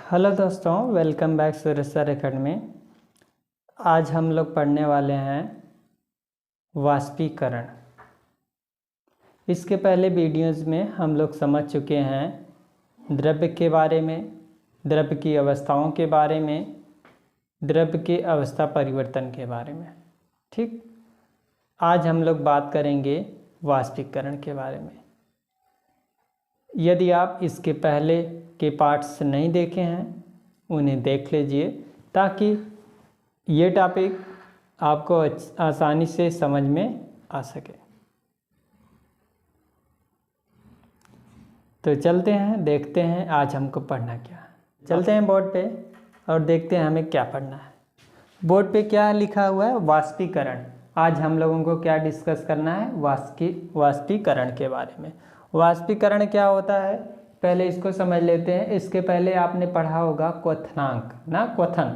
Hello दोस्तों, welcome back सूरज sir academy. आज हम लोग पढ़ने वाले हैं वाष्पीकरण। इसके पहले वीडियोज़ में हम लोग समझ चुके हैं द्रव्य के बारे में, द्रव्य की अवस्थाओं के बारे में, द्रव्य के अवस्था परिवर्तन के बारे में। ठीक, आज हम लोग बात करेंगे वाष्पीकरण के बारे में। यदि आप इसके पहले के पार्ट्स नहीं देखे हैं उन्हें देख लीजिए ताकि ये टॉपिक आपको आसानी से समझ में आ सके। तो चलते हैं, देखते हैं आज हमको पढ़ना क्या है। चलते हैं बोर्ड पे और देखते हैं हमें क्या पढ़ना है। बोर्ड पे क्या लिखा हुआ है? वाष्पीकरण। आज हम लोगों को क्या डिस्कस करना है? वाष्पीकरण के बारे में। वाष्पीकरण क्या होता है पहले इसको समझ लेते हैं। इसके पहले आपने पढ़ा होगा क्वथनांक ना, क्वथन।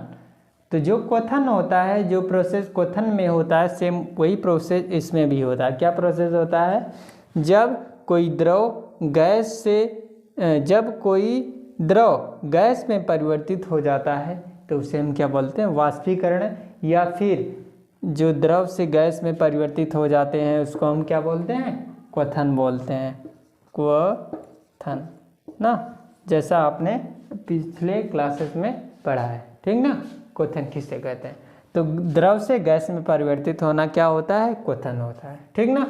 तो जो क्वथन होता है, जो प्रोसेस क्वथन में होता है, सेम वही प्रोसेस इसमें भी होता है। क्या प्रोसेस होता है? जब कोई द्रव गैस में परिवर्तित हो जाता है तो उसे हम क्या बोलते हैं? वाष्पीकरण। या फिर जो द्रव से गैस में परिवर्तित हो जाते हैं उसको हम क्या बोलते हैं? क्वथन बोलते हैं। क्वथन ना, जैसा आपने पिछले क्लासेस में पढ़ा है, ठीक ना। क्वथन किसे कहते हैं? तो द्रव से गैस में परिवर्तित होना क्या होता है? क्वथन होता है, ठीक ना।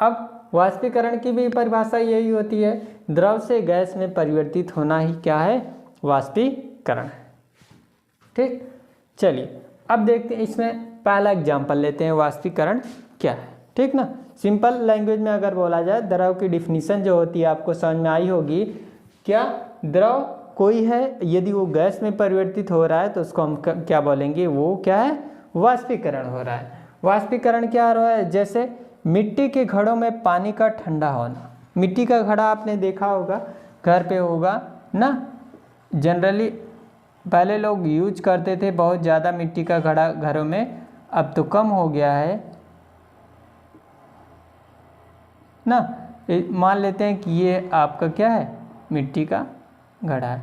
अब वाष्पीकरण की भी परिभाषा यही होती है, द्रव से गैस में परिवर्तित होना ही क्या है? वाष्पीकरण है। ठीक, चलिए अब देखते हैं, इसमें पहला एग्जाम्पल लेते हैं, वाष्पीकरण क्या है, ठीक ना। सिंपल लैंग्वेज में अगर बोला जाए, द्रव की डिफिनीशन जो होती है आपको समझ में आई होगी। क्या द्रव कोई है, यदि वो गैस में परिवर्तित हो रहा है तो उसको हम क्या बोलेंगे? वो क्या है? वाष्पीकरण हो रहा है। वाष्पीकरण क्या हो रहा है? जैसे मिट्टी के घड़ों में पानी का ठंडा होना। मिट्टी का घड़ा आपने देखा होगा, घर पे होगा ना। जनरली पहले लोग यूज करते थे बहुत ज़्यादा मिट्टी का घड़ा घरों में, अब तो कम हो गया है ना। मान लेते हैं कि ये आपका क्या है? मिट्टी का घड़ा है।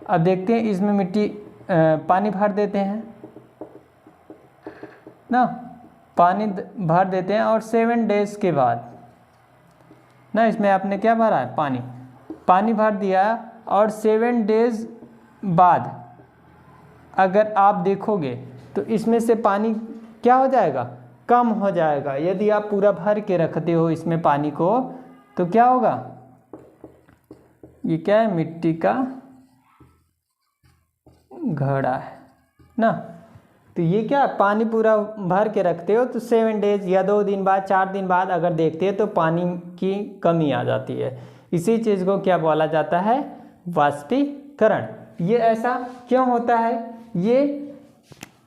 अब देखते हैं इसमें मिट्टी पानी भर देते हैं ना, पानी भर देते हैं और 7 डेज के बाद ना, इसमें आपने क्या भरा है? पानी भर दिया। और 7 डेज बाद अगर आप देखोगे तो इसमें से पानी क्या हो जाएगा? कम हो जाएगा। यदि आप पूरा भर के रखते हो इसमें पानी को तो क्या होगा? ये क्या है? मिट्टी का घड़ा है ना। तो ये क्या, पानी पूरा भर के रखते हो तो 7 डेज या 2 दिन बाद, 4 दिन बाद अगर देखते हैं तो पानी की कमी आ जाती है। इसी चीज़ को क्या बोला जाता है? वाष्पीकरण। ये ऐसा क्यों होता है? ये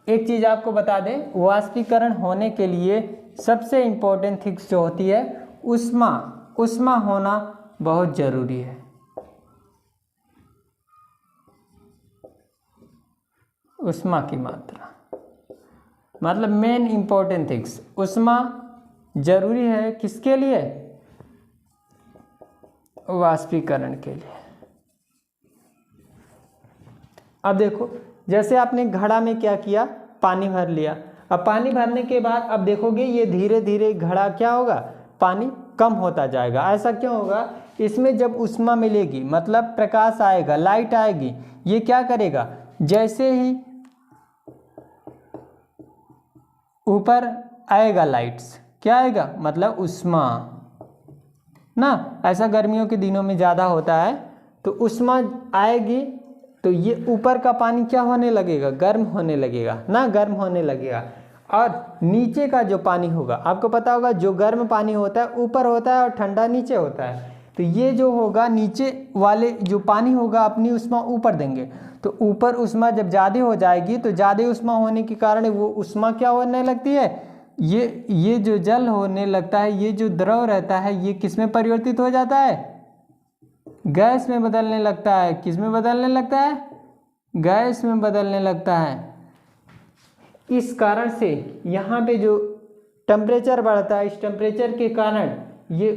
एक चीज़ आपको बता दें, वाष्पीकरण होने के लिए सबसे इम्पोर्टेंट थिंग्स जो होती है, उष्मा होना बहुत ज़रूरी है। उष्मा की मात्रा मतलब मेन इम्पोर्टेंट थिंग्स, उष्मा जरूरी है किसके लिए? वाष्पीकरण के लिए। अब देखो, जैसे आपने घड़ा में क्या किया? पानी भर लिया। अब पानी भरने के बाद अब देखोगे ये धीरे धीरे घड़ा क्या होगा? पानी कम होता जाएगा। ऐसा क्यों होगा? इसमें जब उष्मा मिलेगी, मतलब प्रकाश आएगा, लाइट आएगी, ये क्या करेगा? जैसे ही ऊपर आएगा लाइट्स, क्या आएगा? मतलब उष्मा ना। ऐसा गर्मियों के दिनों में ज़्यादा होता है, तो उष्मा आएगी तो ये ऊपर का पानी क्या होने लगेगा? गर्म होने लगेगा ना, गर्म होने लगेगा। और नीचे का जो पानी होगा, आपको पता होगा जो गर्म पानी होता है ऊपर होता है और ठंडा नीचे होता है। तो ये जो होगा, नीचे वाले जो पानी होगा अपनी उष्मा ऊपर देंगे, तो ऊपर उष्मा जब ज़्यादा हो जाएगी तो ज़्यादा उष्मा होने के कारण वो उष्मा क्या होने लगती है? ये जो जल होने लगता है, ये जो द्रव रहता है, ये किस में परिवर्तित हो जाता है? गैस में बदलने लगता है। किस में बदलने लगता है? गैस में बदलने लगता है। इस कारण से यहाँ पे जो टेम्परेचर बढ़ता है, इस टेम्परेचर के कारण ये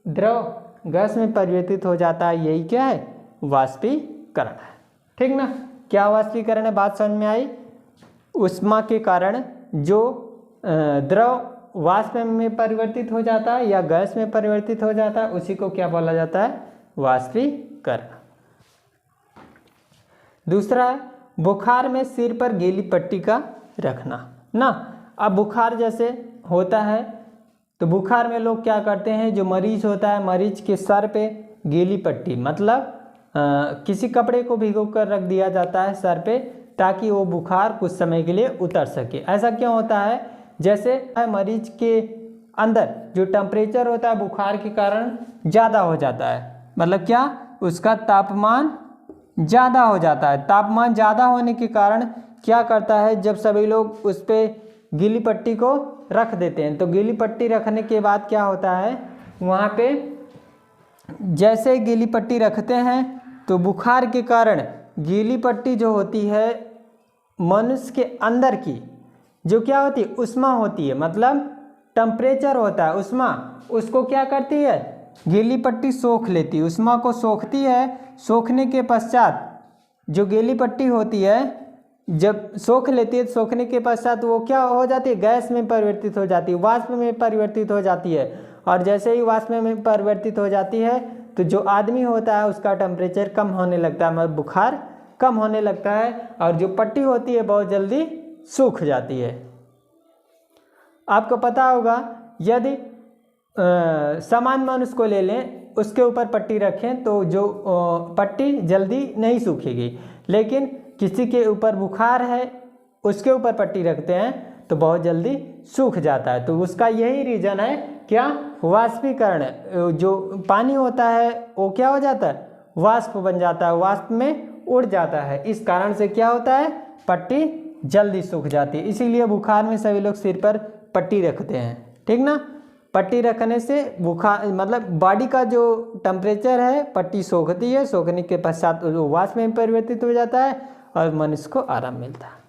द्रव गैस में परिवर्तित हो जाता है। यही क्या है? वाष्पीकरण है, ठीक ना। क्या वाष्पीकरण है, बात समझ में आई। ऊष्मा के कारण जो द्रव वाष्प में परिवर्तित हो जाता है या गैस में परिवर्तित हो जाता है, उसी को क्या बोला जाता है, वाष्पीकरण। दूसरा है बुखार में सिर पर गीली पट्टी का रखना ना। अब बुखार जैसे होता है तो बुखार में लोग क्या करते हैं, जो मरीज होता है मरीज के सर पे गीली पट्टी मतलब किसी कपड़े को भिगो कर रख दिया जाता है सर पे, ताकि वो बुखार कुछ समय के लिए उतर सके। ऐसा क्यों होता है, जैसे मरीज के अंदर जो टेम्परेचर होता है बुखार के कारण ज़्यादा हो जाता है, मतलब क्या, उसका तापमान ज़्यादा हो जाता है। तापमान ज़्यादा होने के कारण क्या करता है, जब सभी लोग उस पर गीली पट्टी को रख देते हैं, तो गीली पट्टी रखने के बाद क्या होता है, वहाँ पे जैसे गीली पट्टी रखते हैं तो बुखार के कारण गीली पट्टी जो होती है मनुष्य के अंदर की जो क्या होती है, ऊष्मा होती है, मतलब टेम्परेचर होता है ऊष्मा, उसको क्या करती है, गीली पट्टी सोख लेती है, ऊष्मा को सोखती है। सोखने के पश्चात जो गीली पट्टी होती है जब सोख लेती है, सोखने के पश्चात वो क्या हो जाती है, गैस में परिवर्तित हो जाती है, वाष्प में परिवर्तित हो जाती है। और जैसे ही वाष्प में परिवर्तित हो जाती है तो जो आदमी होता है उसका टेम्परेचर कम होने लगता है, मतलब बुखार कम होने लगता है, और जो पट्टी होती है बहुत जल्दी सूख जाती है। आपको पता होगा यदि सामान्य मनुष्य को ले लें, उसके ऊपर पट्टी रखें तो जो पट्टी जल्दी नहीं सूखेगी, लेकिन किसी के ऊपर बुखार है उसके ऊपर पट्टी रखते हैं तो बहुत जल्दी सूख जाता है। तो उसका यही रीज़न है, क्या, वाष्पीकरण। जो पानी होता है वो क्या हो जाता है, वाष्प बन जाता है, वाष्प में उड़ जाता है। इस कारण से क्या होता है, पट्टी जल्दी सूख जाती है। इसीलिए बुखार में सभी लोग सिर पर पट्टी रखते हैं, ठीक ना। पट्टी रखने से बुखार मतलब बॉडी का जो टेम्परेचर है पट्टी सोखती है, सोखने के पश्चात वो वाष्प में परिवर्तित हो जाता है और मनुष्य को आराम मिलता है।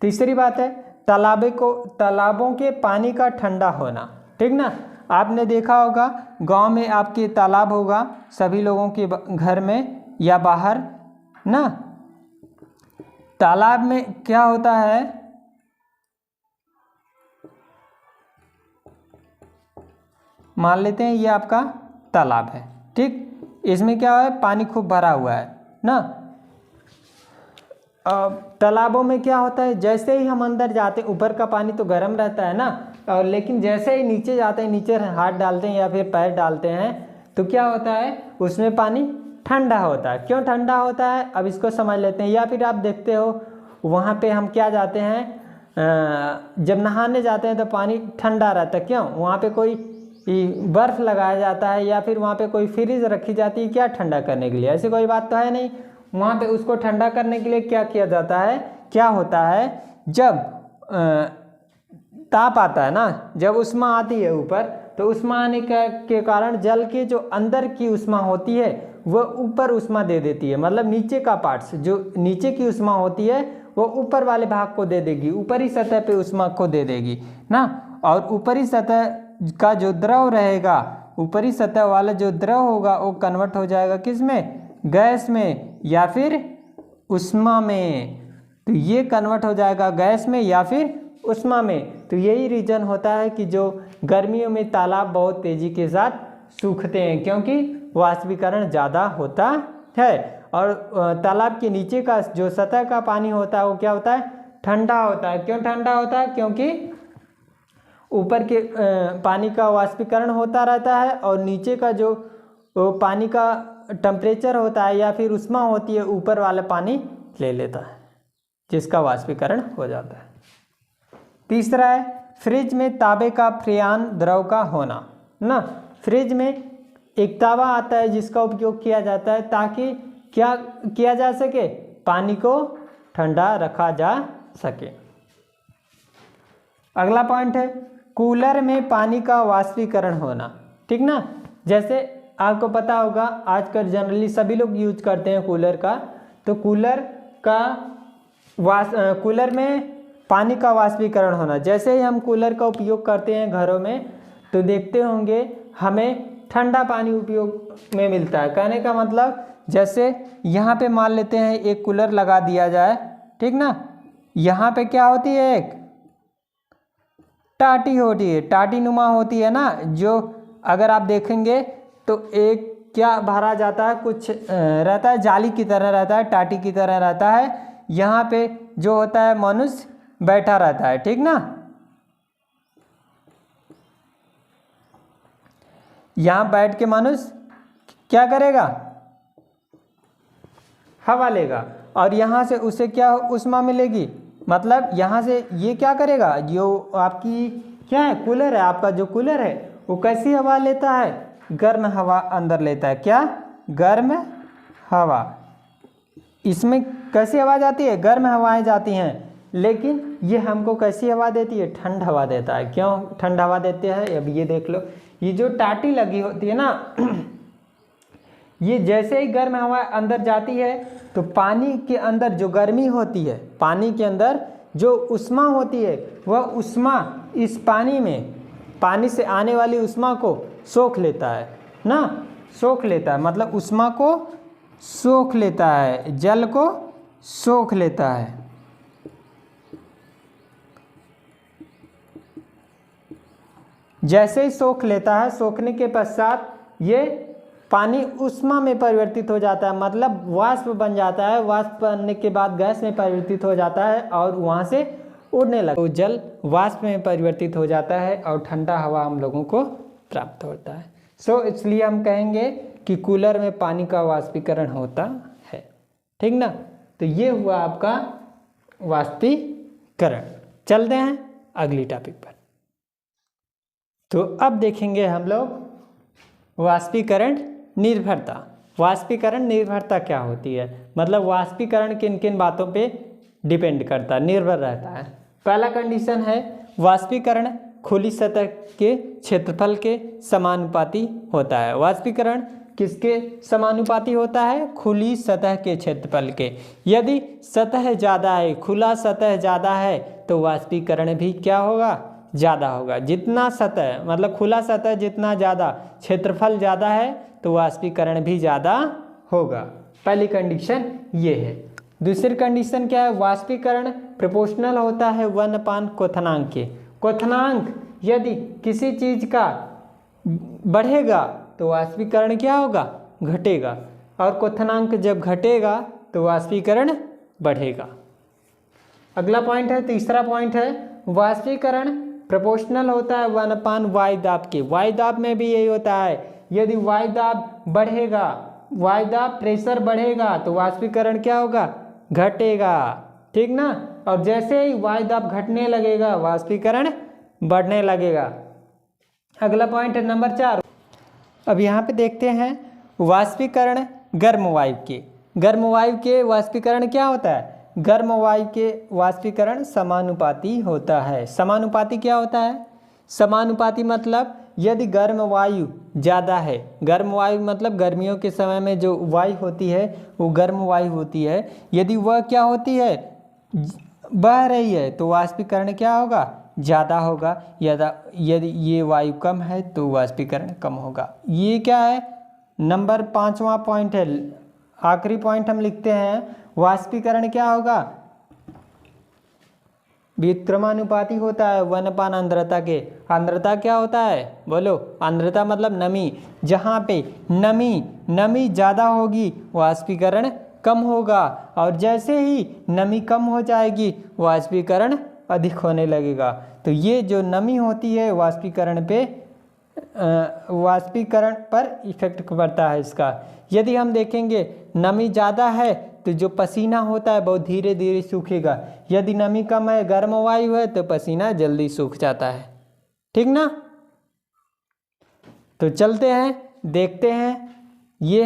तीसरी बात है तालाबों के पानी का ठंडा होना, ठीक ना। आपने देखा होगा गांव में आपके तालाब होगा सभी लोगों के घर में या बाहर ना। तालाब में क्या होता है, मान लेते हैं ये आपका तालाब है, ठीक, इसमें क्या है, पानी खूब भरा हुआ है ना। तालाबों में क्या होता है, जैसे ही हम अंदर जाते हैं ऊपर का पानी तो गर्म रहता है ना, और लेकिन जैसे ही नीचे जाते हैं, नीचे हाथ डालते हैं या फिर पैर डालते हैं तो क्या होता है, उसमें पानी ठंडा होता है। क्यों ठंडा होता है, अब इसको समझ लेते हैं। या फिर आप देखते हो वहाँ पे हम क्या जाते हैं, जब नहाने जाते हैं तो पानी ठंडा रहता है। क्यों, वहाँ पे कोई बर्फ़ लगाया जाता है या फिर वहाँ पे कोई फ्रिज रखी जाती है, क्या, ठंडा करने के लिए। ऐसी कोई बात तो है नहीं। वहाँ पे उसको ठंडा करने के लिए क्या किया जाता है, क्या होता है, जब ताप आता है ना, जब ऊष्मा आती है ऊपर, तो ऊष्मा आने के कारण जल के जो अंदर की ऊष्मा होती है वह ऊपर ऊष्मा दे देती है, मतलब नीचे का पार्ट्स जो नीचे की ऊष्मा होती है वो ऊपर वाले भाग को दे देगी, ऊपरी सतह पे ऊष्मा को दे देगी ना। और ऊपरी सतह का जो द्रव रहेगा, ऊपरी सतह वाला जो द्रव होगा वो कन्वर्ट हो जाएगा किस में, गैस में या फिर ऊष्मा में। तो ये कन्वर्ट हो जाएगा गैस में या फिर ऊष्मा में। तो यही रीज़न होता है कि जो गर्मियों में तालाब बहुत तेज़ी के साथ सूखते हैं, क्योंकि वाष्पीकरण ज़्यादा होता है। और तालाब के नीचे का जो सतह का पानी होता है वो क्या होता है, ठंडा होता है। क्यों ठंडा होता है, क्योंकि ऊपर के पानी का वाष्पीकरण होता रहता है और नीचे का जो पानी का टेम्परेचर होता है या फिर ऊष्मा होती है ऊपर वाला पानी ले लेता है, जिसका वाष्पीकरण हो जाता है। तीसरा है फ्रिज में तांबे का फ्रेयान द्रव का होना ना। फ्रिज में एक तांबा आता है जिसका उपयोग किया जाता है ताकि क्या किया जा सके, पानी को ठंडा रखा जा सके। अगला पॉइंट है कूलर में पानी का वाष्पीकरण होना, ठीक ना। जैसे आपको पता होगा आजकल जनरली सभी लोग यूज करते हैं कूलर का, तो कूलर में पानी का वाष्पीकरण होना। जैसे ही हम कूलर का उपयोग करते हैं घरों में तो देखते होंगे हमें ठंडा पानी उपयोग में मिलता है। कहने का मतलब जैसे यहाँ पे मान लेते हैं एक कूलर लगा दिया जाए, ठीक ना, यहाँ पे क्या होती है, एक टाटी होती है, टाटी नुमा होती है ना, जो अगर आप देखेंगे तो एक क्या भरा जाता है, कुछ रहता है, जाली की तरह रहता है, टाटी की तरह रहता है, यहाँ पे जो होता है मनुष्य बैठा रहता है, ठीक ना। यहाँ बैठ के मनुष्य क्या करेगा, हवा लेगा, और यहाँ से उसे क्या ऊष्मा मिलेगी, मतलब यहाँ से ये क्या करेगा, जो आपकी क्या है कूलर है, आपका जो कूलर है वो कैसी हवा लेता है, गर्म हवा अंदर लेता है, क्या, गर्म हवा। इसमें कैसी हवा जाती है, गर्म हवाएं जाती हैं, लेकिन ये हमको कैसी हवा देती है, ठंड हवा देता है। क्यों ठंड हवा देते हैं, अब ये देख लो, ये जो टाटी लगी होती है ना ये जैसे ही गर्म हवा अंदर जाती है तो पानी के अंदर जो गर्मी होती है, पानी के अंदर जो उष्मा होती है, वह उष्मा इस पानी में, पानी से आने वाली उष्मा को सोख लेता है ना, सोख लेता है, मतलब उष्मा को सोख लेता है, जल को सोख लेता है। जैसे ही सोख लेता है, सोखने के पश्चात ये पानी उष्मा में परिवर्तित हो जाता है, मतलब वाष्प बन जाता है, वाष्प बनने के बाद गैस में परिवर्तित हो जाता है और वहाँ से उड़ने लगता है, तो जल वाष्प में परिवर्तित हो जाता है और ठंडा हवा हम लोगों को प्राप्त होता है। इसलिए हम कहेंगे कि कूलर में पानी का वाष्पीकरण होता है, ठीक ना। तो ये हुआ आपका वाष्पीकरण। चलते हैं अगली टॉपिक पर। तो अब देखेंगे हम लोग वाष्पीकरण निर्भरता। वाष्पीकरण निर्भरता क्या होती है, मतलब वाष्पीकरण किन किन बातों पे डिपेंड करता है, निर्भर रहता है। पहला कंडीशन है वाष्पीकरण खुली सतह के क्षेत्रफल के समानुपाती होता है। वाष्पीकरण किसके समानुपाती होता है, खुली सतह के क्षेत्रफल के। यदि सतह ज़्यादा है, खुला सतह ज़्यादा है, तो वाष्पीकरण भी क्या होगा, ज़्यादा होगा। जितना सतह मतलब खुला सतह जितना ज़्यादा, क्षेत्रफल ज़्यादा है, तो वाष्पीकरण भी ज़्यादा होगा। पहली कंडीशन ये है। दूसरी कंडीशन क्या है, वाष्पीकरण प्रोपोर्शनल होता है 1/, क्वथनांक के। क्वथनांक यदि किसी चीज़ का बढ़ेगा तो वाष्पीकरण क्या होगा, घटेगा, और क्वथनांक जब घटेगा तो वाष्पीकरण बढ़ेगा। अगला पॉइंट है, तीसरा पॉइंट है, वाष्पीकरण प्रोपोर्शनल होता है 1/, वायु दाब के। वायु दाब में भी यही होता है, यदि वायु दाब बढ़ेगा, वायु दाब प्रेशर बढ़ेगा तो वाष्पीकरण क्या होगा, घटेगा, ठीक ना। और जैसे ही वायु दाब घटने लगेगा वाष्पीकरण बढ़ने लगेगा। अगला पॉइंट है नंबर 4। अब यहाँ पे देखते हैं वाष्पीकरण गर्म वायु के। गर्म वायु के वाष्पीकरण क्या होता है, गर्म वायु के वाष्पीकरण समानुपाती होता है। समानुपाती क्या होता है, समानुपाती मतलब यदि गर्म वायु ज़्यादा है, गर्म वायु मतलब गर्मियों के समय में जो वायु होती है वो गर्म वायु होती है, यदि वह क्या होती है, बह रही है, तो वाष्पीकरण क्या होगा, ज़्यादा होगा। यदि ये वायु कम है तो वाष्पीकरण कम होगा। ये क्या है, नंबर 5वां पॉइंट है, आखिरी पॉइंट हम लिखते हैं, वाष्पीकरण क्या होगा, व्युत्क्रमानुपाती होता है 1/, आर्द्रता के। आर्द्रता क्या होता है, बोलो, आर्द्रता मतलब नमी। जहाँ पे नमी ज़्यादा होगी वाष्पीकरण कम होगा, और जैसे ही नमी कम हो जाएगी वाष्पीकरण अधिक होने लगेगा। तो ये जो नमी होती है वाष्पीकरण पर इफेक्ट पड़ता है इसका। यदि हम देखेंगे नमी ज़्यादा है तो जो पसीना होता है बहुत धीरे धीरे सूखेगा, यदि नमी कम है, गर्म वायु है, तो पसीना जल्दी सूख जाता है, ठीक ना। तो चलते हैं, देखते हैं ये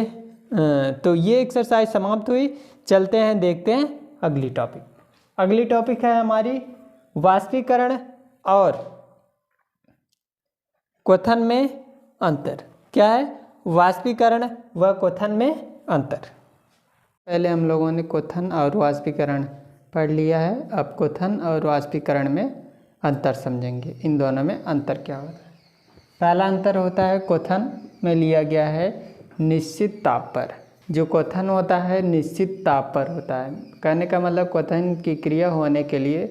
तो ये एक्सरसाइज समाप्त हुई। चलते हैं, देखते हैं अगली टॉपिक। अगली टॉपिक है हमारी वाष्पीकरण और क्वथन में अंतर। क्या है, वाष्पीकरण व क्वथन में अंतर। पहले हम लोगों ने क्वथन और वाष्पीकरण पढ़ लिया है, अब क्वथन और वाष्पीकरण में अंतर समझेंगे, इन दोनों में अंतर क्या होता है। पहला अंतर होता है क्वथन में लिया गया है निश्चित ताप पर। जो क्वथन होता है निश्चित ताप पर होता है। कहने का मतलब क्वथन की क्रिया होने के लिए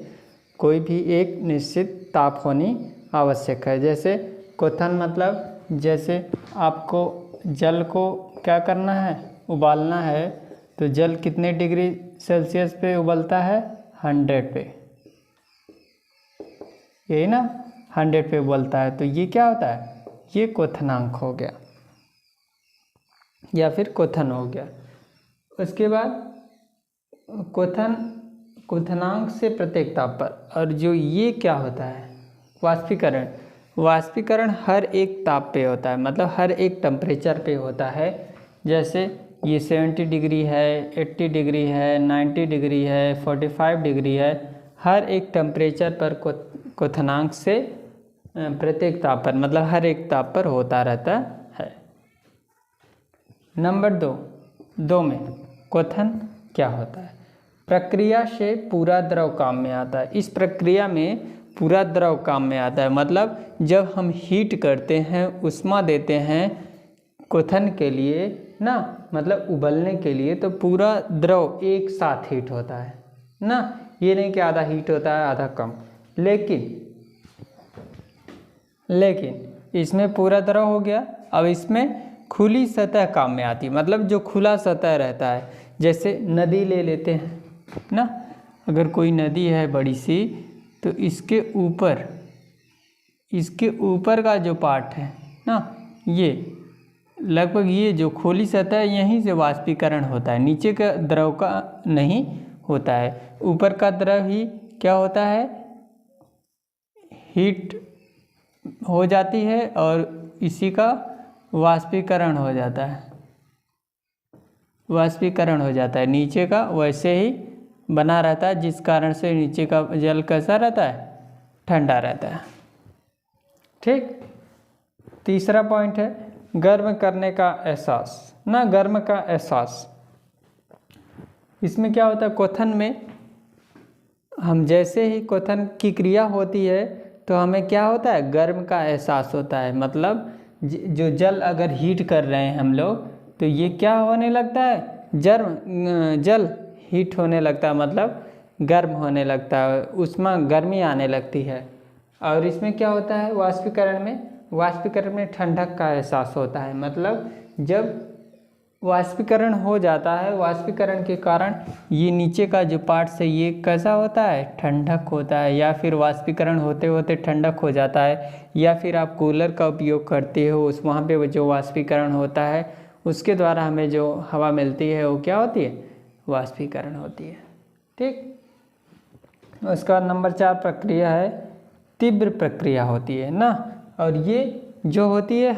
कोई भी एक निश्चित ताप होनी आवश्यक है। जैसे क्वथन मतलब जैसे आपको जल को क्या करना है, उबालना है, तो जल कितने डिग्री सेल्सियस पे उबलता है, 100 पे, यही ना, 100 पे उबलता है। तो ये क्या होता है, ये क्वथनांक हो गया या फिर क्वथन हो गया। उसके बाद क्वथनांक से प्रत्येक ताप पर। और जो ये क्या होता है, वाष्पीकरण। वाष्पीकरण हर एक ताप पे होता है, मतलब हर एक टेम्परेचर पे होता है। जैसे ये 70 डिग्री है, 80 डिग्री है, 90 डिग्री है, 45 डिग्री है। हर एक टेम्परेचर पर क्वथनांक से प्रत्येक ताप पर, मतलब हर एक ताप पर होता रहता है। नंबर 2 में क्वथन क्या होता है। प्रक्रिया से पूरा द्रव काम में आता है। इस प्रक्रिया में पूरा द्रव काम में आता है, मतलब जब हम हीट करते हैं, उष्मा देते हैं क्वथन के लिए ना, मतलब उबलने के लिए, तो पूरा द्रव एक साथ हीट होता है ना। ये नहीं कि आधा हीट होता है आधा कम। लेकिन इसमें पूरा द्रव हो गया। अब इसमें खुली सतह काम में आती है, मतलब जो खुला सतह रहता है। जैसे नदी ले लेते हैं ना, अगर कोई नदी है बड़ी सी, तो इसके ऊपर का जो पार्ट है ना, ये लगभग ये जो खुली सतह है, यहीं से वाष्पीकरण होता है। नीचे का द्रव का नहीं होता है, ऊपर का द्रव ही क्या होता है, हीट हो जाती है और इसी का वाष्पीकरण हो जाता है। वाष्पीकरण हो जाता है, नीचे का वैसे ही बना रहता है, जिस कारण से नीचे का जल कैसा रहता है, ठंडा रहता है। ठीक। तीसरा पॉइंट है गर्म करने का एहसास ना, गर्म का एहसास। इसमें क्या होता है, क्वथन में हम जैसे ही क्वथन की क्रिया होती है तो हमें क्या होता है, गर्म का एहसास होता है। मतलब जो जल अगर हीट कर रहे हैं हम लोग, तो ये क्या होने लगता है, जल हीट होने लगता है, मतलब गर्म होने लगता है, उसमें गर्मी आने लगती है। और इसमें क्या होता है, वाष्पीकरण में ठंडक का एहसास होता है। मतलब जब वाष्पीकरण हो जाता है, वाष्पीकरण के कारण ये नीचे का जो पार्ट्स है ये कैसा होता है, ठंडक होता है। या फिर वाष्पीकरण होते होते ठंडक हो जाता है। या फिर आप कूलर का उपयोग करते हो, उस वहाँ पे जो वाष्पीकरण होता है उसके द्वारा हमें जो हवा मिलती है वो क्या होती है, वाष्पीकरण होती है। ठीक। उसका नंबर 4 प्रक्रिया है तीव्र प्रक्रिया होती है ना। और ये जो होती है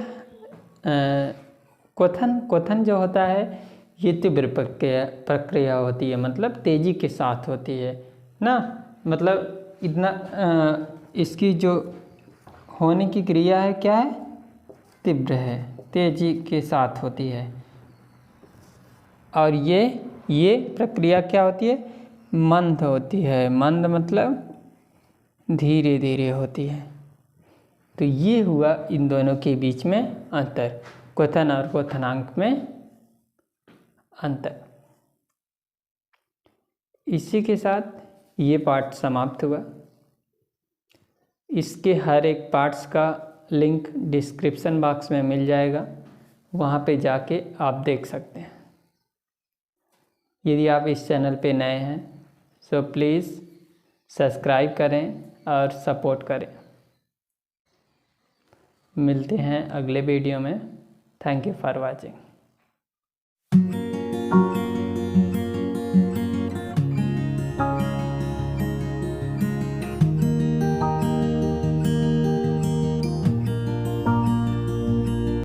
क्वथन जो होता है ये तीव्र प्रक्रिया होती है, मतलब तेज़ी के साथ होती है ना। मतलब इतना इसकी जो होने की क्रिया है क्या है, तीव्र है, तेज़ी के साथ होती है। और ये प्रक्रिया क्या होती है, मंद होती है। मंद मतलब धीरे धीरे होती है। तो ये हुआ इन दोनों के बीच में अंतर, क्वथन और क्वथनांक में अंतर। इसी के साथ ये पार्ट समाप्त हुआ। इसके हर एक पार्ट्स का लिंक डिस्क्रिप्शन बॉक्स में मिल जाएगा, वहाँ पे जाके आप देख सकते हैं। यदि आप इस चैनल पे नए हैं तो प्लीज़ सब्सक्राइब करें और सपोर्ट करें। मिलते हैं अगले वीडियो में। Thank you for watching.